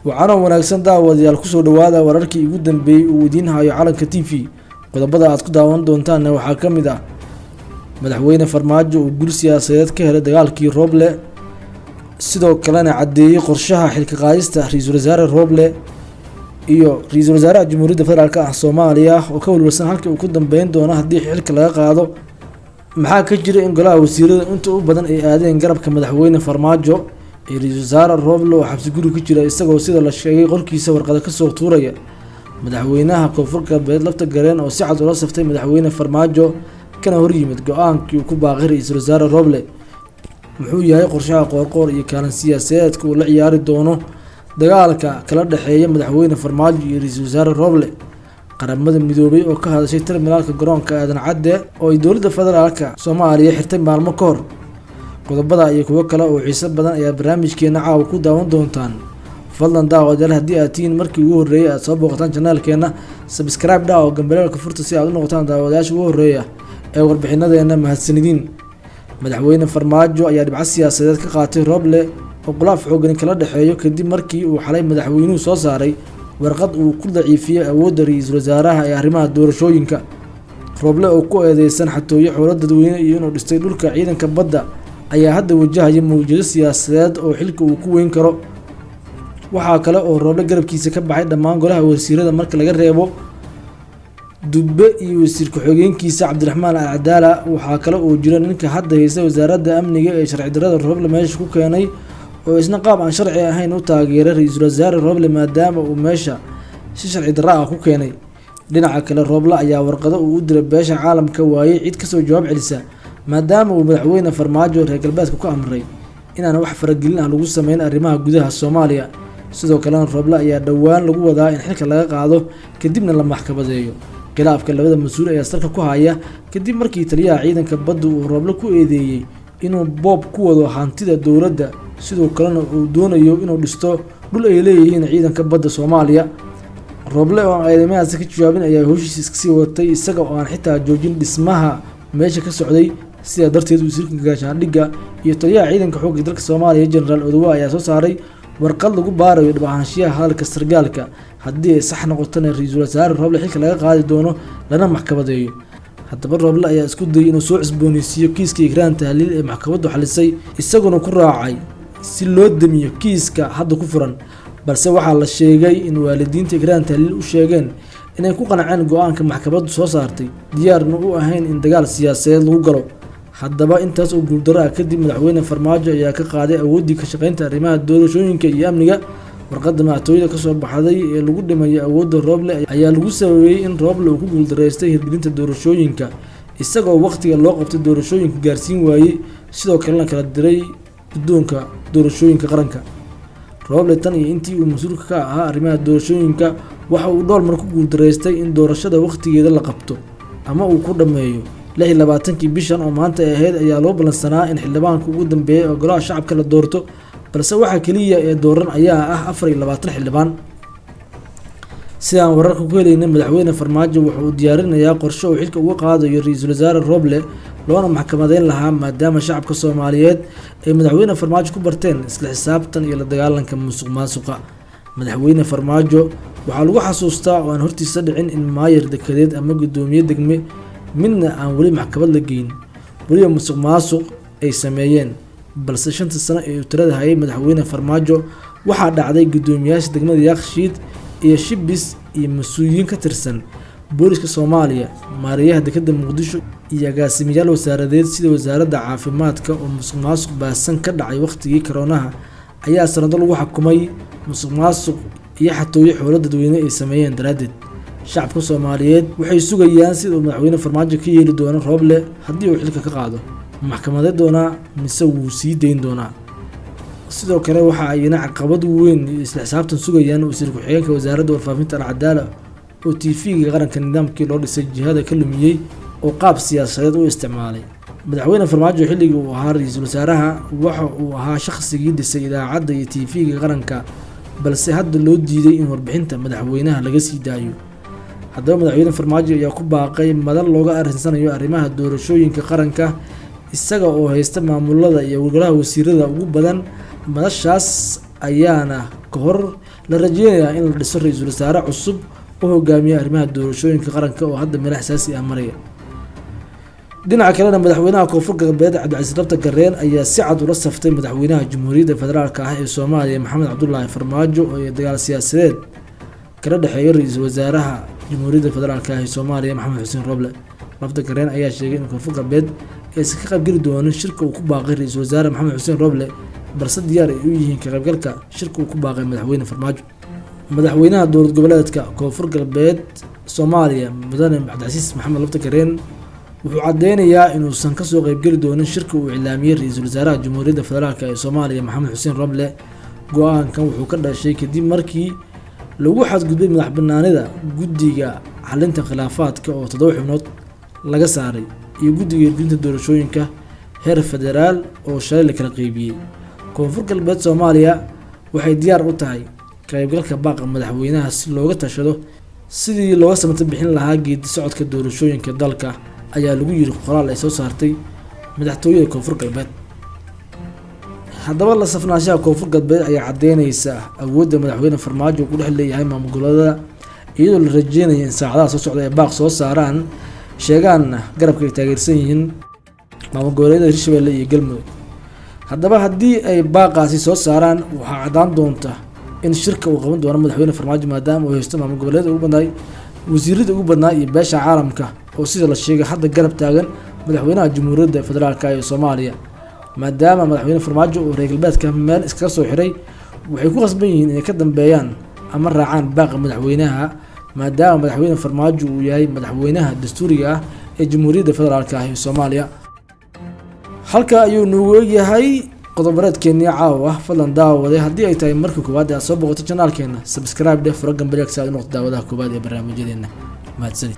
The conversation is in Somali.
waxaana wanaagsan daawadayaal ku soo dhawaada wararkii ugu dambeeyay uu idiin hayo Calanka TV. qodobada aad ku daawan doontaan waxaa ka mid ah madaxweyne Farmaajo oo gul siyaasadeed ka helay dagaalkii Roble, sidoo kalena cadeeyay qorshaha xilka qaadista ra'iisul wasaare Roble iyo ra'iisul wasaaraha Jamhuuriyadda Federaalka ah Soomaaliya oo ka walwalsan halka uu ku dambeyn doono haddii xilka laga qaado. maxaa ka jira in golaha wasiirada inta u badan ay aadeen garabka madaxweyne Farmaajo ee ra'iisul wasaare Roble oo xabsi guri ku jira isagoo sida la sheegay qorkiisa warqad ka soo tuuraya. madaxweynaha Koonfurka Beed Lafta Gareen oo si cad ula saftay madaxweyne Farmaajo kana hor yimid go'aankii uu ku baaqay ra'iisul wasaare Roble. muxuu yahay qorshaha qoorqoor iyo kaalin siyaasadeedka uu la ciyaari doono dagaalka kala dhaxeeya madaxweyne Farmaajo iyo ra'iisul wasaare Roble. qaramada midoobay oo ka hadashay terminalka garoonka Aadan Cadde oo ay dowladda federaalka Soomaaliya xirtay maalmo ka hor. qodobada iyo kuwa kale oo xiiso badan ayaa barnaamijkeena caawa ku daawan doontaan. fadlan daawadayaal haddii aad tihiin markii ugu horreeyay aad soo booqataan channelkeena, subscribe dhaw oo gambalelka furta si aad u noqotaan daawadayaasha ugu horreeya ee warbixinadeena. mahadsanidin. madaxweyne Farmaajo ayaa dhibco siyaasadeed ka qaatay Roble oo khilaaf xooggan kala dhaxeeyo kadib markii uu xalay madaxweynuhu soo saaray warqad uu ku daciifiyay awoodda ra'iisul wasaaraha ee arrimaha doorashooyinka. Roble oo ku eedeysan xatooyo xoolo dadweyne iyo inuu dhistay dhulka ciidanka badda ayaa hadda wajahaya mawjado siyaasadeed oo xilka uu ku weyn karo. waxaa kale oo Roble garabkiisa ka baxay dhammaan golaha wasiirada marka laga reebo Dubbe iyo wasiir ku-xigeenkiisa Cabdiraxmaan Al-Cadaala. waxaa kale oo jira ninka hadda haysta wasaaradda amniga ee sharci darrada Roble meesha ku keenay oo isna qaab aan sharci ahayn u taageeray ra'iisul wasaare Roble maadaama uu meesha si sharci darro ah ku keenay. dhinaca kale Roble ayaa warqado uu u diray beesha caalamka waayay cid kasoo jawaab celisa maadaama uu madaxweyne Farmaajo reer galbeedka ku amray inaan wax faragelin ah lagu sameyn arrimaha gudaha Soomaaliya. sidoo kalena Roble ayaa dhawaan lagu wadaa in xilka laga qaado kadibna la maxkamadeeyo. khilaafka labada mas'uul ayaa salka ku haya kadib markii taliyaha ciidanka badda uu Roble ku eedeeyay inuu boob ku wado hantida dowladda, sidoo kalena uu doonayo inuu dhisto dhul ay leeyihiin ciidanka badda Soomaaliya. Roble oo eedeymahaas ka jawaabin ayaa howshiisa iska sii watay isaga oo aan xitaa joojin dhismaha meesha ka socday. sidaa darteed wasiirka gaashaandhigga iyo taliyaha ciidanka xoogga dalka Soomaaliya Generaal Odowa ayaa soo saaray warqad lagu baarayo dhibaanshiyaha hadalka sargaalka. haddii ay sax noqotona ra'iisul wasaare Roble xilka laga qaadi doono lana maxkamadeeyo. haddaba Roble ayaa isku dayay inuu soo cusbooneysiiyo kiiska Ikraan Tahliil ee maxkamaddu xalisay isaguna ku raacay si loo damiyo kiiska hadda ku furan, balse waxaa la sheegay in waalidiinta Ikraan Tahliil u sheegeen inay ku qanceen go'aanka maxkamaddu soo saartay, diyaarna u ahayn in dagaal siyaasadeed lagu galo. haddaba intaas oo guuldarro ah kadib madaxweyne Farmaajo ayaa ka qaaday awooddii ka shaqeynta arrimaha doorashooyinka iyo amniga. warqadda madaxtooyada ka soo baxday ee lagu dhimayo awoodda Roble ayaa lagu sameeyay in Roble uu ku guuldareystay hirgelinta doorashooyinka isagoo waqtiga loo qabtay doorashooyinka gaarsiin waayay, sidoo kalena kala diray guddoonka doorashooyinka qaranka. Roble tan iyo intii uu mas'uulka ka ahaa arrimaha doorashooyinka waxa uu dhowr mar ku guuldareystay in doorashada waqtigeeda la qabto ama uu ku dhameeyo. 26 bishan oo maanta ahayd ayaa loo balansanaa in xildhibaanka ugu dambeeyay oo golaha shacabka la doorto, balse waxa kaliya ee dooran ayaa ah 24 xildhibaan. sidaan wararka ku helaynay madaxweyne Farmaajo wuxuu u diyaarinayaa qorshe uu xilka uga qaadayo ra'iisul wasaare Roble loona maxkamadeyn lahaa maadaama shacabka Soomaaliyeed ay madaxweyne Farmaajo ku barteen isla xisaabtan iyo la dagaalanka musuqmaasuqa. madaxweyne Farmaajo waxaa lagu xasuustaa oo aan hortiisa dhicin in maayir dekedeed ama gudoomiye degme midna aan weli maxkamad la geyn weliba musuqmaasuq ay sameeyeen. balse 5 sano ee tirada hayay madaxweyne Farmaajo waxaa dhacday gudoomiyaasha degmada Yaaqshiid iyo Shibis iyo mas'uuliyiin ka tirsan booliska Soomaaliya, maariyaha dekedda Muqdisho iyo agaasimayaal wasaaradeed sida wasaaradda caafimaadka oo musuqmaasuq baasan ka dhacay waqtigii Koronaha ayaa sanado lagu xukumay musuqmaasuq iyo xatooyo xoolo dadweyne ay sameeyeen daraadeed. shacabka Soomaaliyeed waxay sugayaan sida uu madaxweyne Farmaajo ka yeeli doono Roble haddii uu xilka ka qaado, maxkamadeed doonaa mise wuu sii dayn doonaa. sidoo kale waxa ay caqabad weyn isla xisaabtan sugayaan wasiir ku-xigeenka wasaaradda warfaafinta Al-Cadaala oo TV-ga qaranka nidaamkii loo dhisay jihada ka lumiyay oo qaab siyaasadeed u isticmaalay. madaxweyne Farmaajo xilligii uu ahaa ra'iisul wasaaraha waxa uu ahaa shakhsigii dhisay idaacadda iyo TV-ga qaranka, balse hadda loo diiday in warbixinta madaxweynaha laga sii daayo. haddaba madaxweyne Farmaajo ayaa ku baaqay madal looga arinsanayo arrimaha doorashooyinka qaranka isaga oo haysta maamulada iyo golaha wasiirada ugu badan. madashaas ayaana ka hor la rajeynayaa in la dhiso ra-iisul wasaare cusub oo hogaamiya arrimaha doorashooyinka qaranka oo hadda meel xasaasi ah maraya. dhinaca kalena madaxweynaha koonfur galbeed cabdicasiis lafta gareen ayaa si cad ula saftay madaxweynaha jamhuuriyadda federaalk ah ee Soomaaliya Maxamed Cabdullaahi Farmaajo oo dagaal siyaasadeed kala dhexeeya ra-iisul wasaaraha jamhuuriyadda federaalk ah ee Soomaaliya Maxamed Xuseen Roble. lafta gareen ayaa sheegay in koonfur galbeed aysan ka qaybgeli doonin shirka uu ku baaqay ra-iisul wasaare Maxamed Xuseen Roble, balse diyaar ay u yihiin ka qaybgalka shirka uu ku baaqay madaxweyne Farmaajo. madaxweynaha dowlad goboleedka koonfur galbeed Soomaaliya mudane cabdicasiis maxamed lafta gareen wuxuu cadeynayaa inuusan kasoo qaybgeli doonin shirka uu iclaamiyey ra-iisul wasaaraha jamhuuriyadda federaalk ee Soomaaliya Maxamed Xuseen Roble. go-aankan wuxuu ka dhashay kadib markii lagu xadgudbay madax banaanida guddiga xalinta khilaafaadka oo 7 xubnood laga saaray iyo guddiga hirgelinta doorashooyinka heer federaal oo shalay la kala qaybiyey. koonfur galbeed Soomaaliya waxay diyaar u tahay ka qaybgalka baaqa madaxweynaha si looga tashado sidii looga samata bixin lahaa geedi socodka doorashooyinka dalka, ayaa lagu yiri qoraal ay soo saartay madaxtooyada koonfur galbeed. haddaba la safnaanshaha koonfur galbeed ayaa cadeynaysa awoodda madaxweyne Farmaajo ku dhex leeyahay maamul goboleedyada, iyadoo la rajeynayo in saacadaha soo socda ay baaq soo saaraan sheegaanna garabka ay taageersan yihiin maamul goboleedyada Hirshabelle iyo Galmudug. haddaba haddii ay baaqaasi soo saaraan waxaa cadaan doonta in shirka uu qaban doono madaxweyne Farmaajo maadaama uu haysto maamul goboleedyada ugu badnaa, wasiirada ugu badnaa iyo beesha caalamka oo sida la sheegay hadda garab taagan madaxweynaha jamhuuriyadda federaalk ee Soomaaliya. maadaama madaxweyne Farmaajo uu reer galbeedka meel iskaga soo xiray, waxay ku qasban yihiin inay ka dambeeyaan ama raacaan baaqa madaxweynaha, maadaama madaxweyne Farmaajo uu yahay madaxweynaha dastuuriga ah ee jamhuuriyadda federaalk ee Soomaaliya. halka ayuu noogu yahay qodobareedkeennii caawa. fadlan daawade haddii ay tahay markii koowaad aad soo boqoto channelkeena, subscribe dheh, furo gambalyeegsa aad u noqoto daawadaha koowaad ee barnaamijyadeena. mahadsanid.